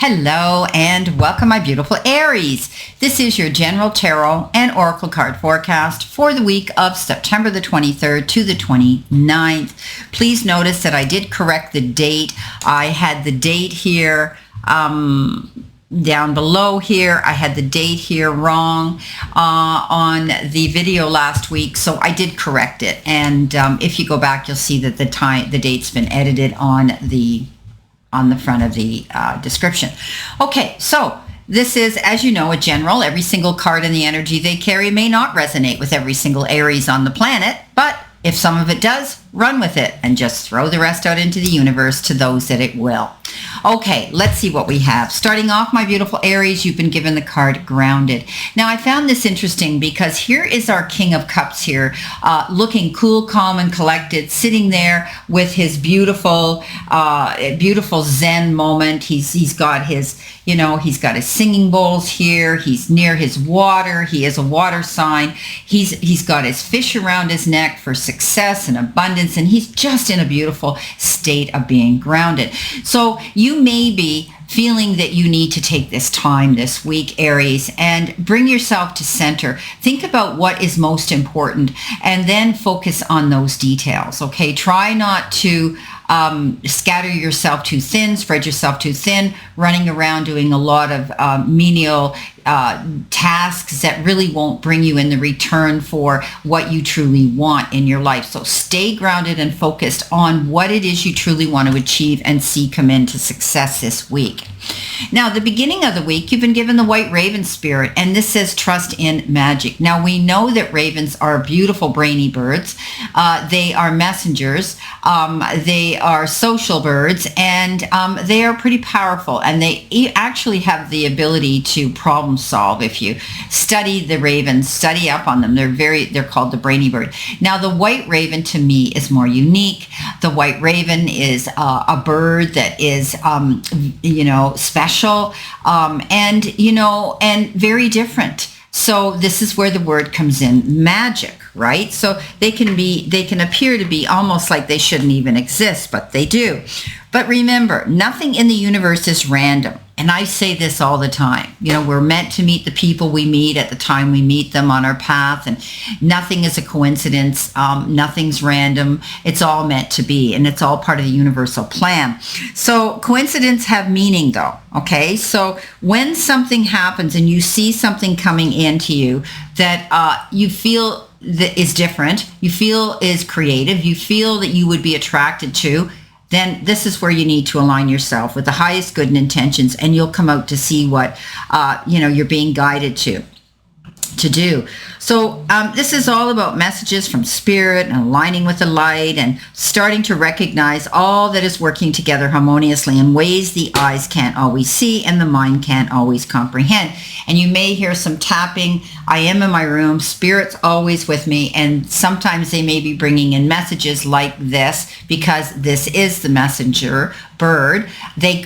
Hello and welcome, my beautiful Aries. This is your general tarot and oracle card forecast for the week of September the 23rd to the 29th. Please notice that I did correct the date. I had the date here down below here. I had the date here wrong on the video last week, so I did correct it. And if you go back, you'll see that the date's been edited on the front of the description. Okay, so this is, as you know, a general. Every single card and the energy they carry may not resonate with every single Aries on the planet, but if some of it does, run with it and just throw the rest out into the universe to those that it will. Okay, let's see what we have. Starting off, my beautiful Aries, you've been given the card Grounded. Now, I found this interesting because here is our King of Cups here, looking cool, calm, and collected, sitting there with his beautiful Zen moment. He's got his, he's got his singing bowls here. He's near his water. He is a water sign. He's got his fish around his neck for success and abundance, and he's just in a beautiful state of being grounded. So you may be feeling that you need to take this time this week, Aries, and bring yourself to center. Think about what is most important and then focus on those details, okay? Try not to scatter yourself too thin, spread yourself too thin, running around doing a lot of menial tasks that really won't bring you in the return for what you truly want in your life. So stay grounded and focused on what it is you truly want to achieve and see come into success this week. Now, the beginning of the week, you've been given the white raven spirit, and this says trust in magic. Now, we know that ravens are beautiful, brainy birds. They are messengers. They are social birds, and they are pretty powerful, and they actually have the ability to problem solve. If you study the ravens, study up on them, they're called the brainy bird. Now, the white raven to me is more unique. The white raven is a bird that is, special, and very different. So this is where the word comes in, magic, right? So they can appear to be almost like they shouldn't even exist, but they do. But remember, nothing in the universe is random. And I say this all the time. We're meant to meet the people we meet at the time we meet them on our path, and nothing is a coincidence. Nothing's random. It's all meant to be, and it's all part of the universal plan. So coincidences have meaning, though, okay? So when something happens and you see something coming into you that you feel that is different, you feel is creative, you feel that you would be attracted to, then this is where you need to align yourself with the highest good intentions, and you'll come out to see what you're being guided to do. So this is all about messages from spirit and aligning with the light and starting to recognize all that is working together harmoniously in ways the eyes can't always see and the mind can't always comprehend. And you may hear some tapping. I am in my room. Spirit's always with me, and sometimes they may be bringing in messages like this because this is the messenger bird.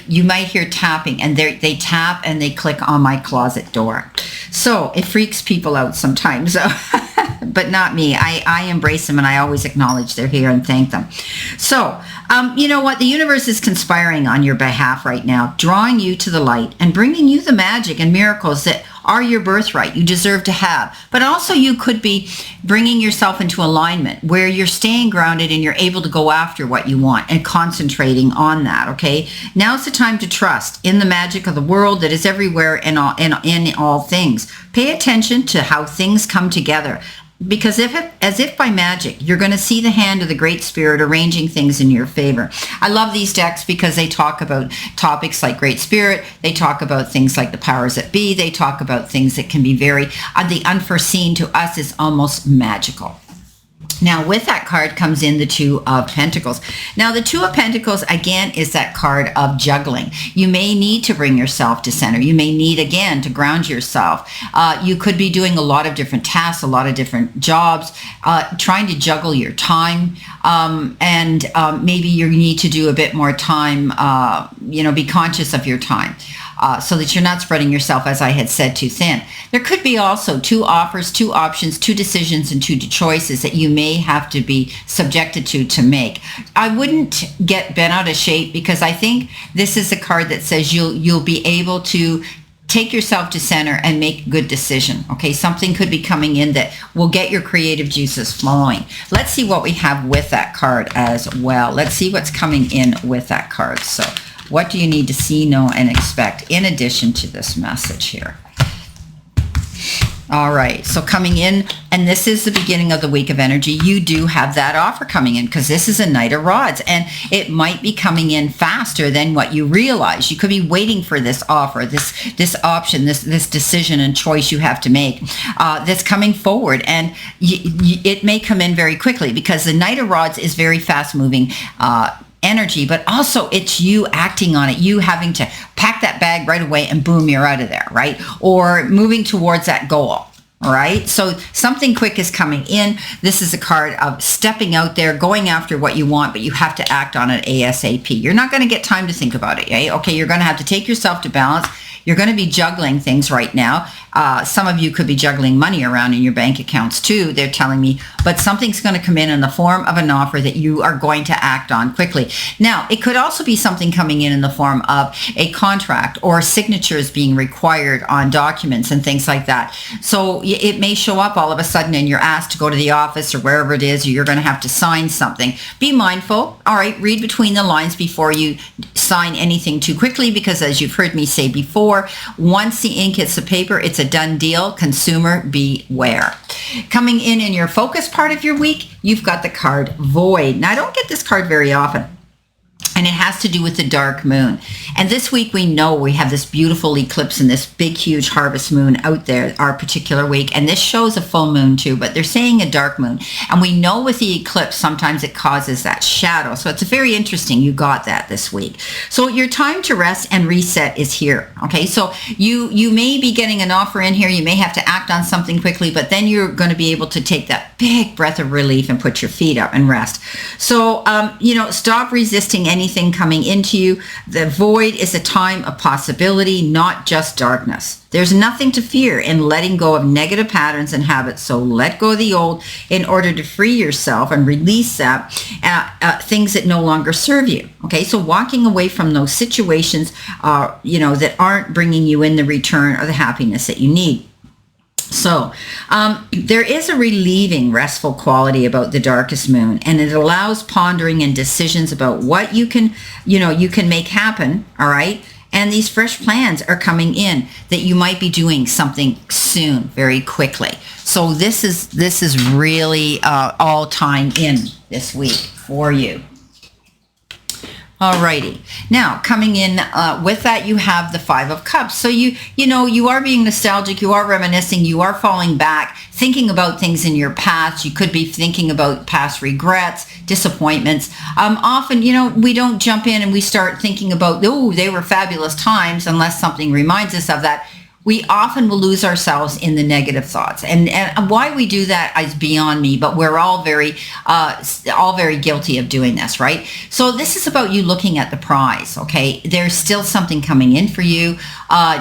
You might hear tapping, and they tap and they click on my closet door. So it freaks people out sometimes, but not me. I embrace them, and I always acknowledge they're here and thank them. So you know what? The universe is conspiring on your behalf right now, drawing you to the light and bringing you the magic and miracles that are your birthright, you deserve to have. But also you could be bringing yourself into alignment where you're staying grounded and you're able to go after what you want and concentrating on that, okay? Now's the time to trust in the magic of the world that is everywhere and in all things. Pay attention to how things come together, because as if by magic, you're going to see the hand of the Great Spirit arranging things in your favor. I love these decks because they talk about topics like Great Spirit. They talk about things like the powers that be. They talk about things that can be very, the unforeseen to us is almost magical. Now, with that card comes in the Two of Pentacles. Now, the Two of Pentacles, again, is that card of juggling. You may need to bring yourself to center. You may need, again, to ground yourself. You could be doing a lot of different tasks, a lot of different jobs, trying to juggle your time, and maybe you need to do a bit more time, be conscious of your time. so that you're not spreading yourself, as I had said, too thin. There could be also 2 offers, 2 options, 2 decisions, and 2 choices that you may have to be subjected to make. I wouldn't get bent out of shape, because I think this is a card that says you'll be able to take yourself to center and make a good decision. Okay, something could be coming in that will get your creative juices flowing. Let's see what we have with that card as well. Let's see what's coming in with that card. So what do you need to see, know, and expect in addition to this message here? All right, so coming in, and this is the beginning of the week of energy, you do have that offer coming in, because this is a Knight of Rods, and it might be coming in faster than what you realize. You could be waiting for this offer, this option, this decision and choice you have to make that's coming forward, and it may come in very quickly, because the Knight of Rods is very fast-moving energy, but also it's you acting on it, you having to pack that bag right away and boom, you're out of there, right? Or moving towards that goal. All right, so something quick is coming in. This is a card of stepping out there, going after what you want, but you have to act on it ASAP. You're not going to get time to think about it, eh? Okay, you're going to have to take yourself to balance. You're going to be juggling things right now. Some of you could be juggling money around in your bank accounts too, they're telling me, but something's going to come in the form of an offer that you are going to act on quickly. Now, it could also be something coming in the form of a contract or signatures being required on documents and things like that. So it may show up all of a sudden and you're asked to go to the office or wherever it is, or you're going to have to sign something. Be mindful. All right, read between the lines before you sign anything too quickly, because as you've heard me say before, once the ink hits the paper, it's a done deal. Consumer, beware. Coming in your focus part of your week, you've got the card Void. Now, I don't get this card very often, and it has to do with the dark moon. And this week we know we have this beautiful eclipse and this big, huge harvest moon out there our particular week. And this shows a full moon too, but they're saying a dark moon. And we know with the eclipse, sometimes it causes that shadow. So it's very interesting you got that this week. So your time to rest and reset is here. Okay, so you may be getting an offer in here. You may have to act on something quickly, but then you're going to be able to take that big breath of relief and put your feet up and rest. So, stop resisting anything coming into you. The void is a time of possibility, not just darkness. There's nothing to fear in letting go of negative patterns and habits. So let go of the old in order to free yourself and release that things that no longer serve you. Okay, so walking away from those situations, that aren't bringing you in the return or the happiness that you need. So there is a relieving, restful quality about the darkest moon, and it allows pondering and decisions about what you can make happen, all right? And these fresh plans are coming in that you might be doing something soon, very quickly. So this is really all time in this week for you. Alrighty. Now, coming in with that, you have the Five of Cups. So you are being nostalgic, you are reminiscing, you are falling back, thinking about things in your past. You could be thinking about past regrets, disappointments. Often, we don't jump in and we start thinking about, they were fabulous times, unless something reminds us of that. We often will lose ourselves in the negative thoughts, and why we do that is beyond me. But we're all very guilty of doing this, right? So this is about you looking at the prize. Okay, there's still something coming in for you.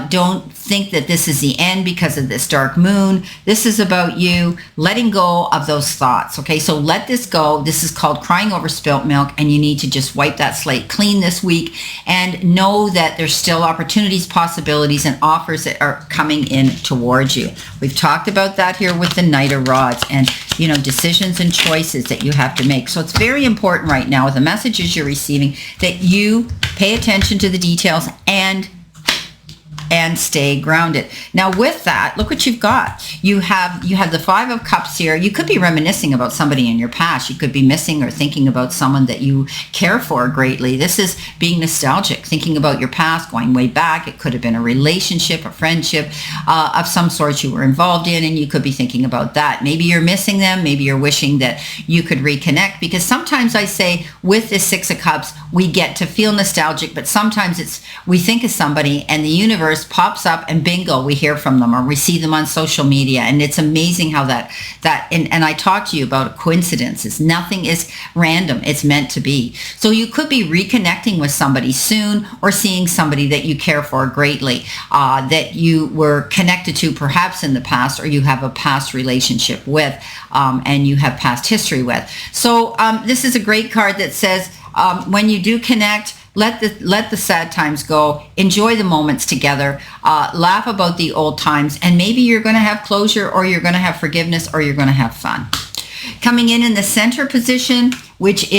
Don't think that this is the end because of this dark moon. This is about you letting go of those thoughts. Okay, so let this go. This is called crying over spilt milk, and you need to just wipe that slate clean this week and know that there's still opportunities, possibilities, and offers that are coming in towards you. We've talked about that here with the Knight of Rods and decisions and choices that you have to make. So it's very important right now with the messages you're receiving that you pay attention to the details and stay grounded. Now with that, look what you've got. You have the Five of Cups here. You could be reminiscing about somebody in your past. You could be missing or thinking about someone that you care for greatly. This is being nostalgic, thinking about your past, going way back. It could have been a relationship, a friendship of some sort you were involved in, and you could be thinking about that. Maybe you're missing them. Maybe you're wishing that you could reconnect, because sometimes I say with this Six of Cups, we get to feel nostalgic, but sometimes we think of somebody and the universe first pops up and bingo, we hear from them or we see them on social media. And it's amazing how and I talked to you about coincidences. Nothing is random. It's meant to be. So you could be reconnecting with somebody soon or seeing somebody that you care for greatly, that you were connected to perhaps in the past, or you have a past relationship with, and you have past history with. So this is a great card that says, when you do connect, let the sad times go. Enjoy the moments together. Laugh about the old times, and maybe you're going to have closure, or you're going to have forgiveness, or you're going to have fun. Coming in the center position, which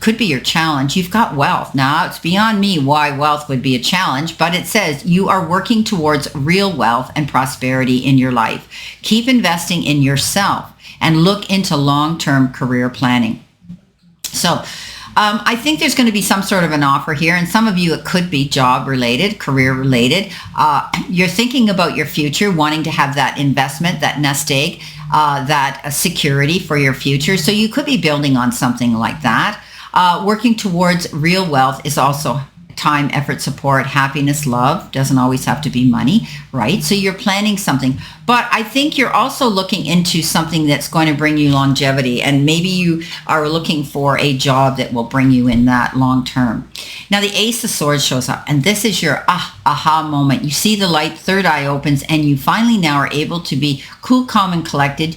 could be your challenge. You've got wealth. Now, it's beyond me why wealth would be a challenge, but it says you are working towards real wealth and prosperity in your life. Keep investing in yourself and look into long-term career planning. So I think there's going to be some sort of an offer here, and some of you, it could be job related, career related. You're thinking about your future, wanting to have that investment, that nest egg, that security for your future. So you could be building on something like that. Working towards real wealth is also time, effort, support, happiness, love. Doesn't always have to be money, right? So you're planning something. But I think you're also looking into something that's going to bring you longevity. And maybe you are looking for a job that will bring you in that long term. Now the Ace of Swords shows up, and this is your aha moment. You see the light, third eye opens, and you finally now are able to be cool, calm, and collected.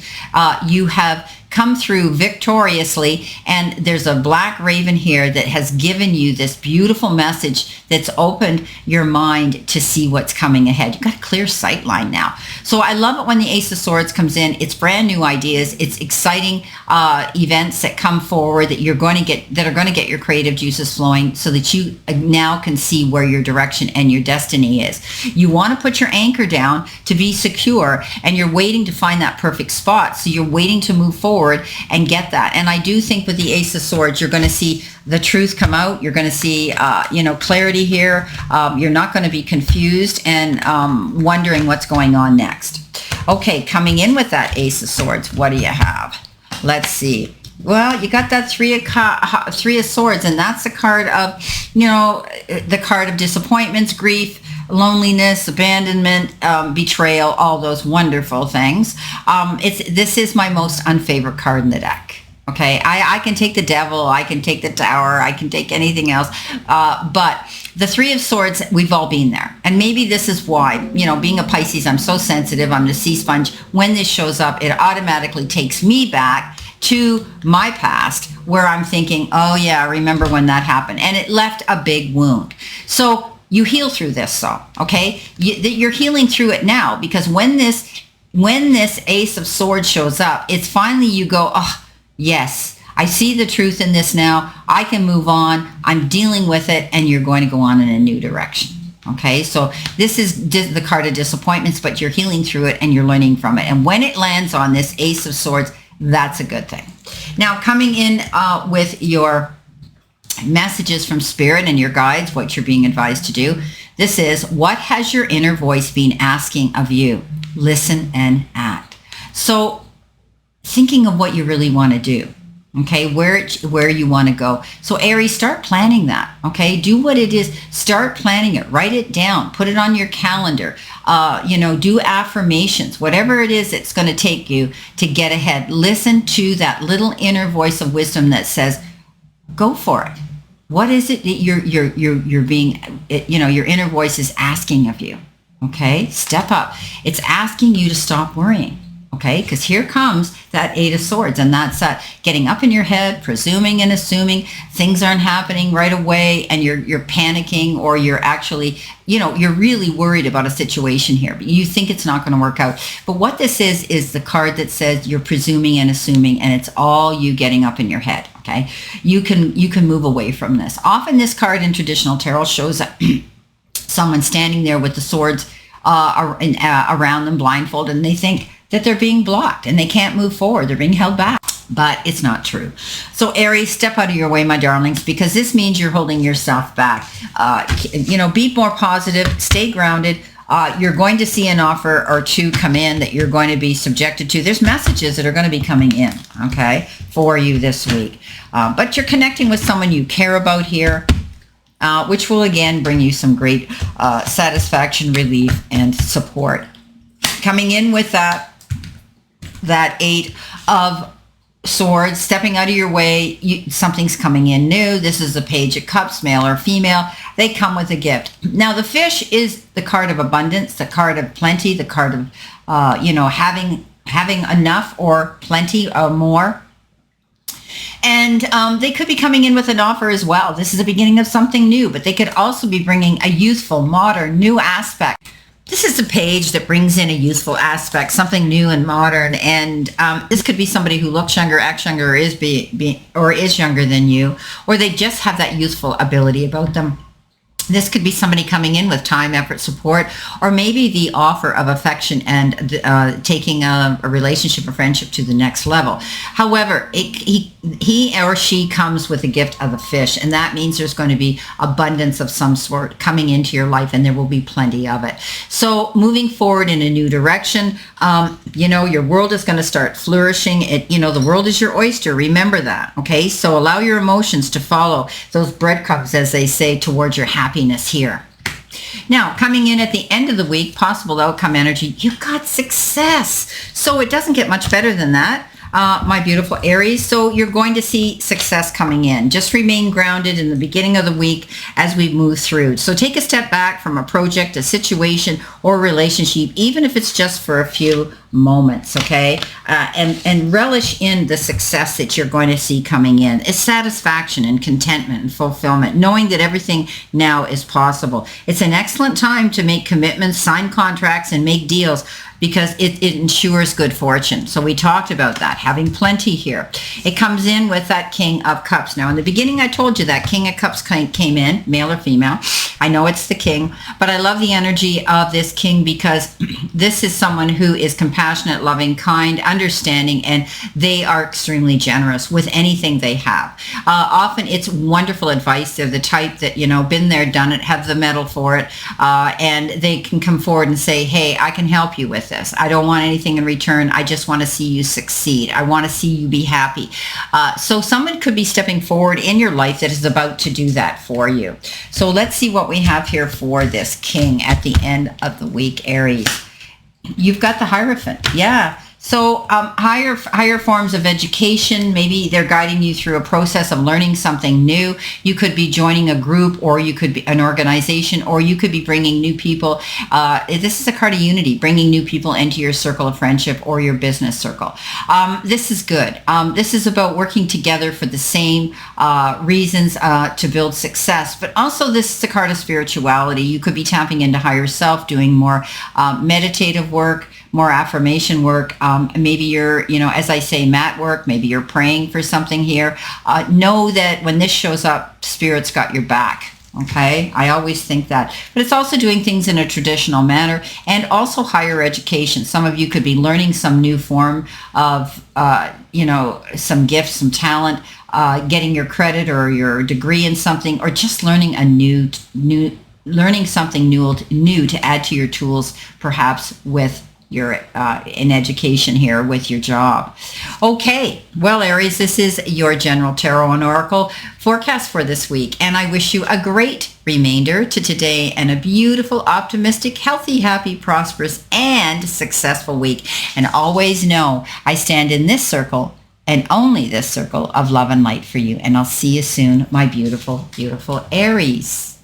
You have come through victoriously, and there's a black raven here that has given you this beautiful message that's opened your mind to see what's coming ahead. You've got a clear sight line now. So I love it when the Ace of Swords comes in. It's brand new ideas. It's exciting events that come forward that are going to get your creative juices flowing, so that you now can see where your direction and your destiny is. You want to put your anchor down to be secure, and you're waiting to find that perfect spot. So you're waiting to move forward and get that. And I do think with the Ace of Swords, you're going to see the truth come out. You're going to see, clarity here. You're not going to be confused and wondering what's going on next. Okay, coming in with that Ace of Swords, what do you have? Let's see. Well, you got that Three of Swords, and that's the card of, the card of disappointments, grief, loneliness, abandonment, betrayal, all those wonderful things. This is my most unfavorite card in the deck. Okay, I can take the Devil, I can take the Tower, I can take anything else, but the Three of Swords, we've all been there. And maybe this is why, being a Pisces, I'm so sensitive, I'm the sea sponge. When this shows up, it automatically takes me back to my past, where I'm thinking, oh yeah, I remember when that happened, and it left a big wound. So you heal through this, okay? You're healing through it now, because when this Ace of Swords shows up, it's finally you go, oh yes, I see the truth in this now. I can move on. I'm dealing with it, and you're going to go on in a new direction. Okay, so this is the card of disappointments, but you're healing through it and you're learning from it. And when it lands on this Ace of Swords, that's a good thing. Now, coming in with your messages from Spirit and your guides, what you're being advised to do. This is, what has your inner voice been asking of you? Listen and act. So thinking of what you really want to do. Okay, where you want to go. So Aries, start planning that. Okay, do what it is. Start planning it. Write it down. Put it on your calendar. Do affirmations. Whatever it is that's going to take you to get ahead. Listen to that little inner voice of wisdom that says, "Go for it." What is it that you're being? Your inner voice is asking of you. Okay, step up. It's asking you to stop worrying. Okay, because here comes that Eight of Swords, and that's getting up in your head, presuming and assuming things aren't happening right away, and you're panicking, or you're actually, you're really worried about a situation here, but you think it's not going to work out. But what this is the card that says you're presuming and assuming, and it's all you getting up in your head. Okay, you can move away from this. Often this card in traditional tarot shows up someone standing there with the swords around them, blindfolded, and they think that they're being blocked and they can't move forward. They're being held back. But it's not true. So Aries, step out of your way, my darlings, because this means you're holding yourself back. Be more positive, stay grounded. You're going to see an offer or two come in that you're going to be subjected to. There's messages that are going to be coming in, okay, for you this week. But you're connecting with someone you care about here. which will again bring you some great satisfaction, relief, and support. Coming in with that Eight of Swords, stepping out of your way, something's coming in new. This is the Page of Cups, male or female. They come with a gift. Now, the fish is the card of abundance, the card of plenty, the card of, having enough or plenty or more. And they could be coming in with an offer as well. This is the beginning of something new, but they could also be bringing a youthful, modern, new aspect. This is a page that brings in a youthful aspect, something new and modern. And this could be somebody who looks younger, acts younger, or is younger than you, or they just have that youthful ability about them. This could be somebody coming in with time, effort, support, or maybe the offer of affection and taking a relationship or friendship to the next level. However, he or she comes with a gift of a fish, and that means there's going to be abundance of some sort coming into your life, and there will be plenty of it. So moving forward in a new direction, your world is going to start flourishing. The world is your oyster. Remember that. Okay. So allow your emotions to follow those breadcrumbs, as they say, towards your happiness here. Now, coming in at the end of the week, possible outcome energy, you've got success. So it doesn't get much better than that, my beautiful Aries. So you're going to see success coming in. Just remain grounded in the beginning of the week as we move through. So take a step back from a project, a situation, or relationship, even if it's just for a few moments, okay? And relish in the success that you're going to see coming in. It's satisfaction and contentment and fulfillment, knowing that everything now is possible. It's an excellent time to make commitments, sign contracts, and make deals, because it ensures good fortune. So we talked about that, having plenty here. It comes in with that King of Cups. Now, in the beginning, I told you that King of Cups came in, male or female. I know it's the king, but I love the energy of this king, because this is someone who is compassionate, loving, kind, understanding, and they are extremely generous with anything they have. Often it's wonderful advice. They're the type that, been there, done it, have the mettle for it, and they can come forward and say, hey, I can help you with this. I don't want anything in return. I just want to see you succeed. I want to see you be happy. So someone could be stepping forward in your life that is about to do that for you. So let's see what we have here for this king at the end of the week, Aries. You've got the Hierophant. Yeah. So higher forms of education, maybe they're guiding you through a process of learning something new. You could be joining a group, or you could be an organization, or you could be bringing new people. This is a card of unity, bringing new people into your circle of friendship or your business circle. This is good. This is about working together for the same reasons to build success. But also, this is a card of spirituality. You could be tapping into higher self, doing more meditative work, more affirmation work. Maybe you're, as I say, mat work. Maybe you're praying for something here. Know that when this shows up, Spirit's got your back. Okay, I always think that. But it's also doing things in a traditional manner, and also higher education. Some of you could be learning some new form of, some gift, some talent, getting your credit or your degree in something, or just learning learning something new to add to your tools, perhaps with your in education here with your job. Okay, well, Aries, this is your general tarot and oracle forecast for this week, and I wish you a great remainder to today and a beautiful, optimistic, healthy, happy, prosperous, and successful week. And always know I stand in this circle, and only this circle, of love and light for you. And I'll see you soon, my beautiful, beautiful Aries.